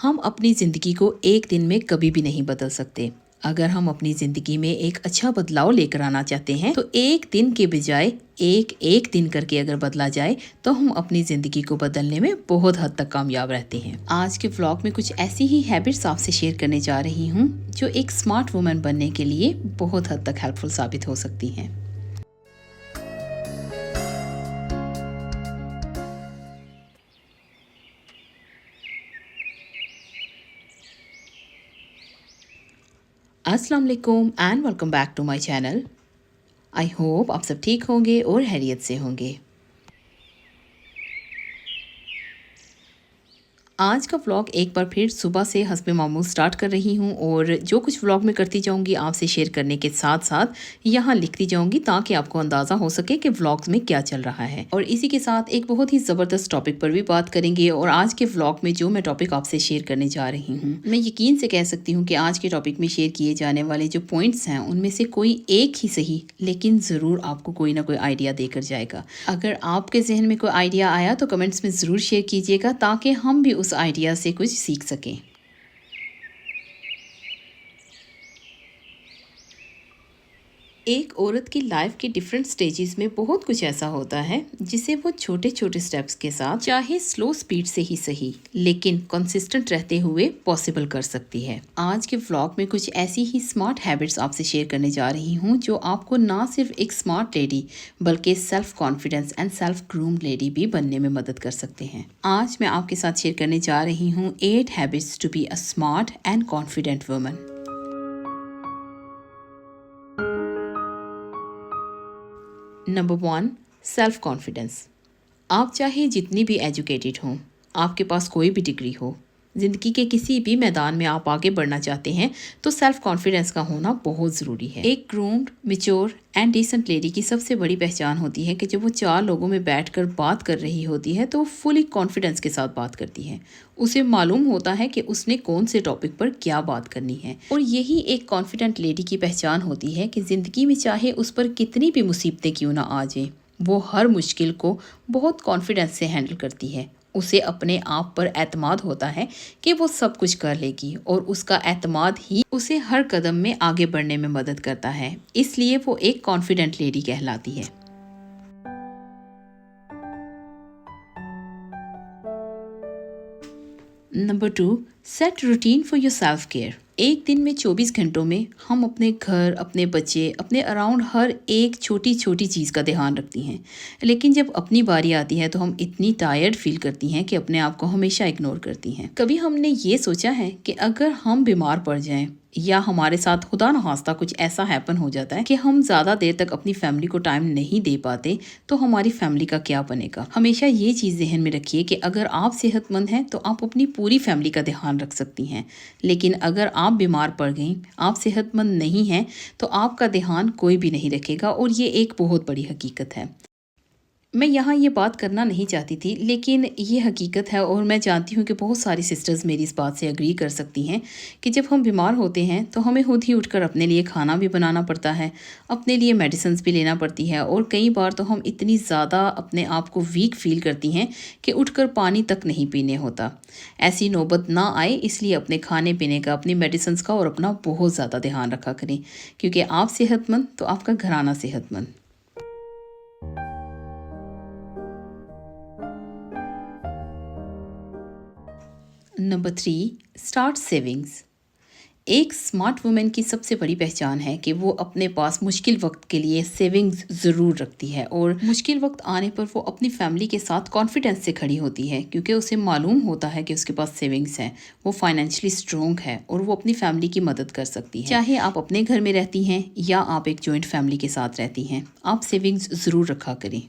हम अपनी ज़िंदगी को एक दिन में कभी भी नहीं बदल सकते। अगर हम अपनी ज़िंदगी में एक अच्छा बदलाव लेकर आना चाहते हैं तो एक दिन के बजाय एक एक दिन करके अगर बदला जाए तो हम अपनी ज़िंदगी को बदलने में बहुत हद तक कामयाब रहते हैं। आज के व्लॉग में कुछ ऐसी ही हैबिट्स आपसे शेयर करने जा रही हूँ जो एक स्मार्ट वुमन बनने के लिए बहुत हद तक हेल्पफुल साबित हो सकती हैं। अस्सलाम वालेकुम and welcome back to my channel. I hope आप सब ठीक होंगे और खैरियत से होंगे। आज का व्लॉग एक बार फिर सुबह से हस्बे मामूल स्टार्ट कर रही हूँ और जो कुछ व्लॉग में करती जाऊँगी आपसे शेयर करने के साथ साथ यहाँ लिखती जाऊँगी ताकि आपको अंदाज़ा हो सके कि व्लॉग्स में क्या चल रहा है। और इसी के साथ एक बहुत ही ज़बरदस्त टॉपिक पर भी बात करेंगे। और आज के व्लॉग में जो मैं टॉपिक आपसे शेयर करने जा रही हूँ, मैं यकीन से कह सकती हूँ कि आज के टॉपिक में शेयर किए जाने वाले जो पॉइंट्स हैं उनमें से कोई एक ही सही लेकिन ज़रूर आपको कोई ना कोई आइडिया देकर जाएगा। अगर आपके जहन में कोई आइडिया आया तो कमेंट्स में ज़रूर शेयर कीजिएगा ताकि हम भी उस आइडिया से कुछ सीख सकें। एक औरत की लाइफ के डिफरेंट स्टेजेस में बहुत कुछ ऐसा होता है जिसे वो छोटे छोटे स्टेप्स के साथ चाहे स्लो स्पीड से ही सही लेकिन कंसिस्टेंट रहते हुए पॉसिबल कर सकती है। आज के व्लॉग में कुछ ऐसी ही स्मार्ट हैबिट्स आपसे शेयर करने जा रही हूँ जो आपको ना सिर्फ एक स्मार्ट लेडी बल्कि self confidence and self groom lady भी बनने में मदद कर सकते हैं। आज मैं आपके साथ शेयर करने जा रही हूँ 8 habits to be a smart and confident woman. Number 1, self confidence. आप चाहे जितनी भी एजुकेटेड हों, आपके पास कोई भी डिग्री हो, ज़िंदगी के किसी भी मैदान में आप आगे बढ़ना चाहते हैं तो सेल्फ कॉन्फिडेंस का होना बहुत ज़रूरी है। एक groomed, mature and decent lady की सबसे बड़ी पहचान होती है कि जब वो 4 लोगों में बैठकर बात कर रही होती है तो वो फुली कॉन्फिडेंस के साथ बात करती है। उसे मालूम होता है कि उसने कौन से टॉपिक पर क्या बात करनी है। और यही एक कॉन्फिडेंट लेडी की पहचान होती है कि ज़िंदगी में चाहे उस पर कितनी भी मुसीबतें क्यों ना आ जाएं, वो हर मुश्किल को बहुत कॉन्फिडेंस से हैंडल करती है। उसे अपने आप पर एतमाद होता है कि वो सब कुछ कर लेगी और उसका एतमाद ही उसे हर कदम में आगे बढ़ने में मदद करता है। इसलिए वो एक कॉन्फिडेंट लेडी कहलाती है। Number 2, set routine for your self care. एक दिन में 24 घंटों में हम अपने घर, अपने बच्चे, अपने अराउंड हर एक छोटी छोटी चीज़ का ध्यान रखती हैं। लेकिन जब अपनी बारी आती है तो हम इतनी टायर्ड फील करती हैं कि अपने आप को हमेशा इग्नोर करती हैं। कभी हमने ये सोचा है कि अगर हम बीमार पड़ जाएं या हमारे साथ खुदा न खास्ता कुछ ऐसा हैपन हो जाता है कि हम ज़्यादा देर तक अपनी फैमिली को टाइम नहीं दे पाते तो हमारी फैमिली का क्या बनेगा। हमेशा ये चीज़ जहन में रखिए कि अगर आप सेहतमंद हैं तो आप अपनी पूरी फैमिली का ध्यान रख सकती हैं, लेकिन अगर आप बीमार पड़ गई, आप सेहतमंद नहीं हैं तो आपका ध्यान कोई भी नहीं रखेगा। और ये एक बहुत बड़ी हकीकत है। मैं यहाँ ये बात करना नहीं चाहती थी लेकिन ये हकीकत है और मैं जानती हूँ कि बहुत सारी सिस्टर्स मेरी इस बात से एग्री कर सकती हैं कि जब हम बीमार होते हैं तो हमें खुद ही उठकर अपने लिए खाना भी बनाना पड़ता है, अपने लिए मेडिसिन्स भी लेना पड़ती है और कई बार तो हम इतनी ज़्यादा अपने आप को वीक फील करती हैं कि उठकर पानी तक नहीं पीने होता। ऐसी नौबत ना आए इसलिए अपने खाने पीने का, अपनी मेडिसिन्स का और अपना बहुत ज़्यादा ध्यान रखा करें, क्योंकि आप सेहतमंद तो आपका घराना सेहतमंद। Number 3, start savings. एक स्मार्ट वुमेन की सबसे बड़ी पहचान है कि वो अपने पास मुश्किल वक्त के लिए सेविंग्स ज़रूर रखती है और मुश्किल वक्त आने पर वो अपनी फैमिली के साथ कॉन्फिडेंस से खड़ी होती है, क्योंकि उसे मालूम होता है कि उसके पास सेविंग्स हैं, वो फाइनेंशियली स्ट्रोंग है और वो अपनी फैमिली की मदद कर सकती है। चाहे आप अपने घर में रहती हैं या आप एक जॉइंट फैमिली के साथ रहती हैं, आप सेविंग्स ज़रूर रखा करें।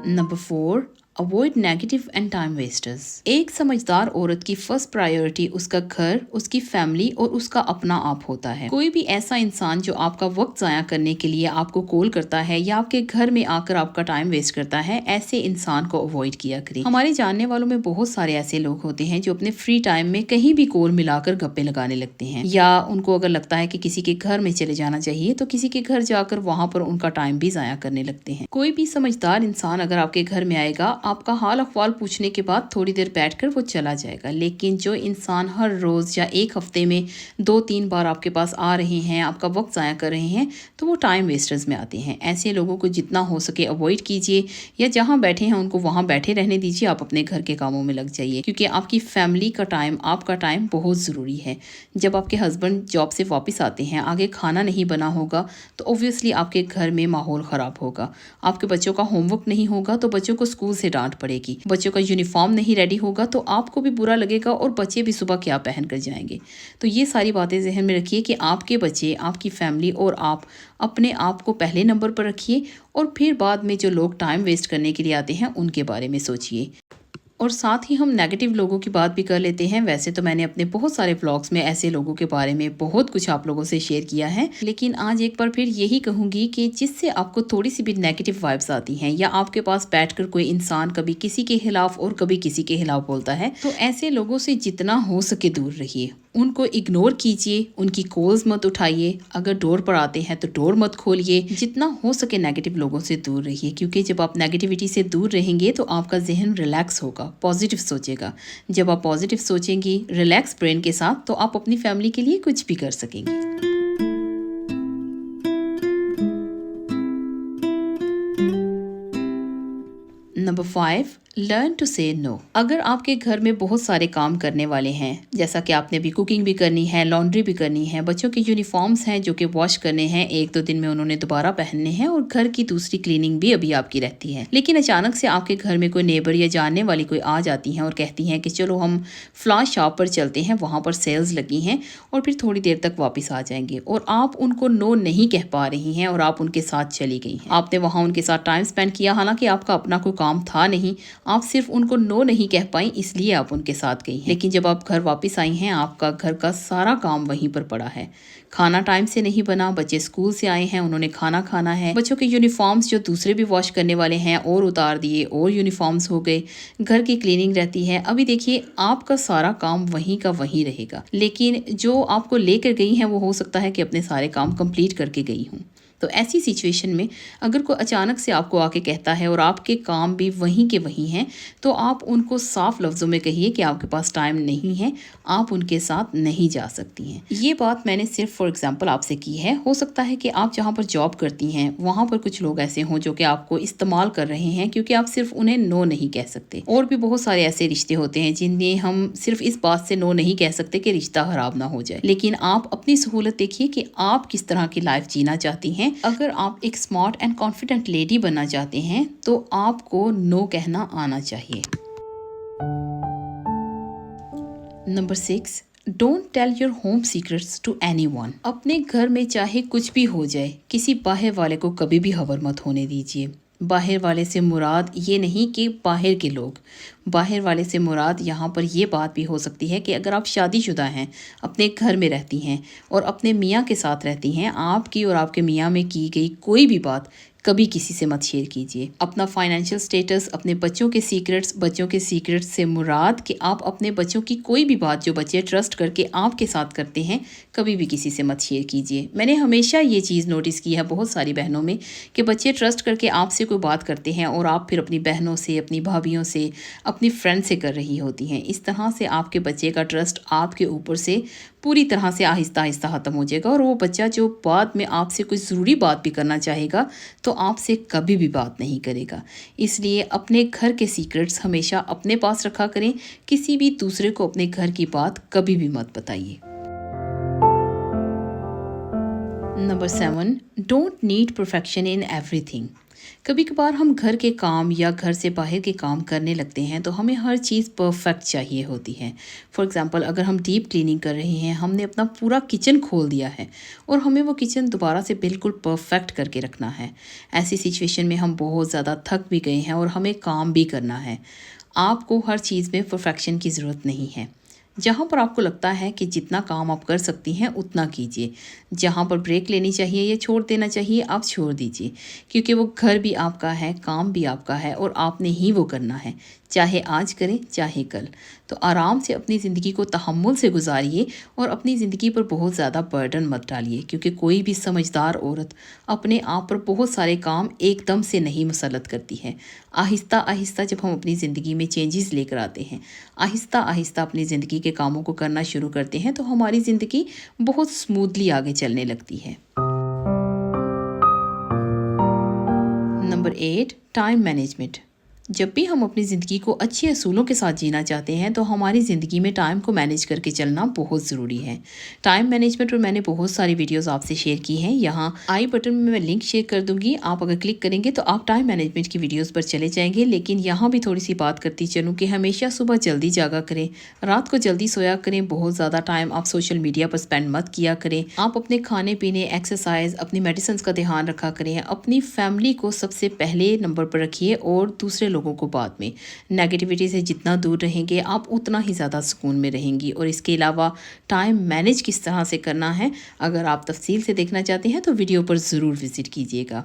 Number 4, avoid negative and time wasters. एक समझदार औरत की फर्स्ट प्रायोरिटी उसका घर, उसकी फैमिली और उसका अपना आप होता है। कोई भी ऐसा इंसान जो आपका वक्त जाया करने के लिए आपको कॉल करता है या आपके घर में आकर आपका टाइम वेस्ट करता है, ऐसे इंसान को अवॉइड किया करें। हमारे जानने वालों में बहुत सारे ऐसे लोग होते हैं जो अपने फ्री टाइम में कहीं भी कॉल मिलाकर गप्पे लगाने लगते हैं, या उनको अगर लगता है कि किसी के घर में चले जाना चाहिए तो किसी के घर जाकर वहां पर उनका टाइम भी जाया करने लगते हैं। कोई भी समझदार इंसान अगर आपके घर में आएगा, आपका हाल अहवाल पूछने के बाद थोड़ी देर बैठकर वो चला जाएगा। लेकिन जो इंसान हर रोज या एक हफ्ते में 2-3 बार आपके पास आ रहे हैं, आपका वक्त ज़ाया कर रहे हैं, तो वो टाइम वेस्टर्स में आते हैं। ऐसे लोगों को जितना हो सके अवॉइड कीजिए, या जहाँ बैठे हैं उनको वहाँ बैठे रहने दीजिए, आप अपने घर के कामों में लग जाइए, क्योंकि आपकी फैमिली का टाइम, आपका टाइम बहुत ज़रूरी है। जब आपके हस्बैंड जॉब से वापस आते हैं, आगे खाना नहीं बना होगा तो ऑब्वियसली आपके घर में माहौल ख़राब होगा। आपके बच्चों का होमवर्क नहीं होगा तो बच्चों को स्कूल से डांट पड़ेगी। बच्चों का यूनिफॉर्म नहीं रेडी होगा तो आपको भी बुरा लगेगा और बच्चे भी सुबह क्या पहन कर जाएंगे। तो ये सारी बातें जहन में रखिए कि आपके बच्चे, आपकी फैमिली और आप अपने आप को पहले नंबर पर रखिए, और फिर बाद में जो लोग टाइम वेस्ट करने के लिए आते हैं उनके बारे में सोचिए। और साथ ही हम नेगेटिव लोगों की बात भी कर लेते हैं। वैसे तो मैंने अपने बहुत सारे व्लॉग्स में ऐसे लोगों के बारे में बहुत कुछ आप लोगों से शेयर किया है, लेकिन आज एक बार फिर यही कहूंगी कि जिससे आपको थोड़ी सी भी नेगेटिव वाइब्स आती हैं, या आपके पास बैठकर कोई इंसान कभी किसी के खिलाफ और कभी किसी के खिलाफ बोलता है, तो ऐसे लोगों से जितना हो सके दूर रहिए। उनको इग्नोर कीजिए, उनकी कॉल्स मत उठाइए, अगर डोर पर आते हैं तो डोर मत खोलिए। जितना हो सके नेगेटिव लोगों से दूर रहिए, क्योंकि जब आप नेगेटिविटी से दूर रहेंगे तो आपका जहन रिलैक्स होगा, पॉजिटिव सोचेगा। जब आप पॉजिटिव सोचेंगी रिलैक्स ब्रेन के साथ, तो आप अपनी फैमिली के लिए कुछ भी कर सकेंगी। नंबर 5, लर्न टू से नो। अगर आपके घर में बहुत सारे काम करने वाले हैं, जैसा कि आपने भी कुकिंग भी करनी है, लॉन्ड्री भी करनी है, बच्चों के यूनिफॉर्म्स हैं जो कि वॉश करने हैं, 1-2 दिन में उन्होंने दोबारा पहनने हैं, और घर की दूसरी क्लीनिंग भी अभी आपकी रहती है, लेकिन अचानक से आपके घर में कोई नेबर या जानने वाली कोई आ जाती हैं और कहती हैं कि चलो हम फ्लावर शॉप पर चलते हैं, वहाँ पर सेल्स लगी हैं, और फिर थोड़ी देर तक वापस आ जाएंगे, और आप उनको नो नहीं कह पा रही हैं और आप उनके साथ चली गई हैं। आपने वहाँ उनके साथ टाइम स्पेंड किया, हालांकि आपका अपना कोई काम था नहीं, आप सिर्फ उनको नो नहीं कह पाई इसलिए आप उनके साथ गई हैं। लेकिन जब आप घर वापस आई हैं, आपका घर का सारा काम वहीं पर पड़ा है। खाना टाइम से नहीं बना, बच्चे स्कूल से आए हैं, उन्होंने खाना खाना है, बच्चों के यूनिफॉर्म्स जो दूसरे भी वॉश करने वाले हैं और उतार दिए, और यूनिफॉर्म्स हो गए, घर की क्लीनिंग रहती है। अभी देखिए आपका सारा काम वहीं का वहीं रहेगा, लेकिन जो आपको लेकर गई हैं वो हो सकता है कि अपने सारे काम कंप्लीट करके गई हूँ। तो ऐसी सिचुएशन में अगर कोई अचानक से आपको आके कहता है और आपके काम भी वहीं के वहीं हैं, तो आप उनको साफ लफ्ज़ों में कहिए कि आपके पास टाइम नहीं है, आप उनके साथ नहीं जा सकती हैं। ये बात मैंने सिर्फ फॉर एग्जांपल आपसे की है। हो सकता है कि आप जहाँ पर जॉब करती हैं वहाँ पर कुछ लोग ऐसे हों जो कि आपको इस्तेमाल कर रहे हैं, क्योंकि आप सिर्फ उन्हें नो नहीं कह सकते। और भी बहुत सारे ऐसे रिश्ते होते हैं जिन्हें हम सिर्फ इस बात से नो नहीं कह सकते कि रिश्ता खराब ना हो जाए। लेकिन आप अपनी सहूलत देखिए कि आप किस तरह की लाइफ जीना चाहती हैं। अगर आप एक स्मार्ट एंड कॉन्फिडेंट लेडी बनना चाहते हैं तो आपको नो कहना आना चाहिए। Number 6, don't tell your home secrets to anyone. अपने घर में चाहे कुछ भी हो जाए, किसी बाहर वाले को कभी भी खबर मत होने दीजिए। बाहर वाले से मुराद ये नहीं कि बाहर के लोग, बाहर वाले से मुराद यहाँ पर ये बात भी हो सकती है कि अगर आप शादीशुदा हैं, अपने घर में रहती हैं और अपने मियाँ के साथ रहती हैं, आपकी और आपके मियाँ में की गई कोई भी बात कभी किसी से मत शेयर कीजिए। अपना फाइनेंशियल स्टेटस, अपने बच्चों के सीक्रेट्स से मुराद कि आप अपने बच्चों की कोई भी बात जो बच्चे ट्रस्ट करके आपके साथ करते हैं, कभी भी किसी से मत शेयर कीजिए। मैंने हमेशा ये चीज़ नोटिस की है बहुत सारी बहनों में कि बच्चे ट्रस्ट करके आपसे कोई बात करते हैं और आप फिर अपनी बहनों से, अपनी भाभीयों से, अपनी फ्रेंड से कर रही होती हैं। इस तरह से आपके बच्चे का ट्रस्ट आपके ऊपर से पूरी तरह से आहिस्ता आहिस्ता ख़त्म हो जाएगा, और वो बच्चा जो बाद में आपसे कोई ज़रूरी बात भी करना चाहेगा तो आपसे कभी भी बात नहीं करेगा। इसलिए अपने घर के सीक्रेट्स हमेशा अपने पास रखा करें, किसी भी दूसरे को अपने घर की बात कभी भी मत बताइए। Number 7, don't need perfection in everything. कभी कभार हम घर के काम या घर से बाहर के काम करने लगते हैं तो हमें हर चीज़ परफेक्ट चाहिए होती है। फॉर एग्ज़ाम्पल, अगर हम डीप क्लीनिंग कर रहे हैं, हमने अपना पूरा किचन खोल दिया है और हमें वो किचन दोबारा से बिल्कुल परफेक्ट करके रखना है। ऐसी सिचुएशन में हम बहुत ज़्यादा थक भी गए हैं और हमें काम भी करना है। आपको हर चीज़ में परफेक्शन की ज़रूरत नहीं है। जहाँ पर आपको लगता है कि जितना काम आप कर सकती हैं उतना कीजिए। जहाँ पर ब्रेक लेनी चाहिए या छोड़ देना चाहिए, आप छोड़ दीजिए, क्योंकि वो घर भी आपका है, काम भी आपका है और आपने ही वो करना है, चाहे आज करें चाहे कल। तो आराम से अपनी ज़िंदगी को तहम्मुल से गुजारिए और अपनी ज़िंदगी पर बहुत ज़्यादा बर्डन मत डालिए, क्योंकि कोई भी समझदार औरत अपने आप पर बहुत सारे काम एकदम से नहीं मुसल्लत करती है। आहिस्ता आहिस्ता जब हम अपनी ज़िंदगी में चेंजेस लेकर आते हैं, आहिस्ता आहिस्ता अपनी ज़िंदगी के कामों को करना शुरू करते हैं, तो हमारी ज़िंदगी बहुत स्मूथली आगे चलने लगती है। Number 8, time management. जब भी हम अपनी ज़िंदगी को अच्छे असूलों के साथ जीना चाहते हैं तो हमारी ज़िंदगी में टाइम को मैनेज करके चलना बहुत ज़रूरी है। टाइम मैनेजमेंट पर मैंने बहुत सारी वीडियोस आपसे शेयर की हैं। यहाँ आई बटन में मैं लिंक शेयर कर दूंगी। आप अगर क्लिक करेंगे तो आप टाइम मैनेजमेंट की वीडियोस पर चले जाएंगे। लेकिन यहाँ भी थोड़ी सी बात करती चलूँ कि हमेशा सुबह जल्दी जागा करें, रात को जल्दी सोया करें। बहुत ज़्यादा टाइम आप सोशल मीडिया पर स्पेंड मत किया करें। आप अपने खाने पीने, एक्सरसाइज, अपनी मेडिसिन का ध्यान रखा करें। अपनी फैमिली को सबसे पहले नंबर पर रखिए और दूसरे लोगों को बाद में। नेगेटिविटी से जितना दूर रहेंगे आप उतना ही ज़्यादा सुकून में रहेंगी। और इसके अलावा टाइम मैनेज किस तरह से करना है, अगर आप तफसील से देखना चाहते हैं तो वीडियो पर ज़रूर विज़िट कीजिएगा।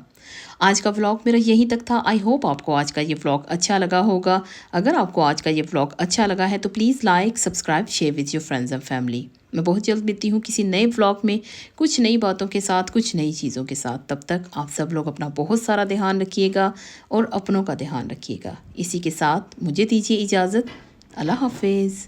आज का व्लॉग मेरा यहीं तक था। आई होप आपको आज का ये व्लॉग अच्छा लगा होगा। अगर आपको आज का ये व्लॉग अच्छा लगा है तो please like, subscribe, share with your friends and family. मैं बहुत जल्द मिलती हूँ किसी नए व्लॉग में, कुछ नई बातों के साथ, कुछ नई चीज़ों के साथ। तब तक आप सब लोग अपना बहुत सारा ध्यान रखिएगा और अपनों का ध्यान रखिएगा। इसी के साथ मुझे दीजिए इजाज़त। अल्लाह हाफिज़।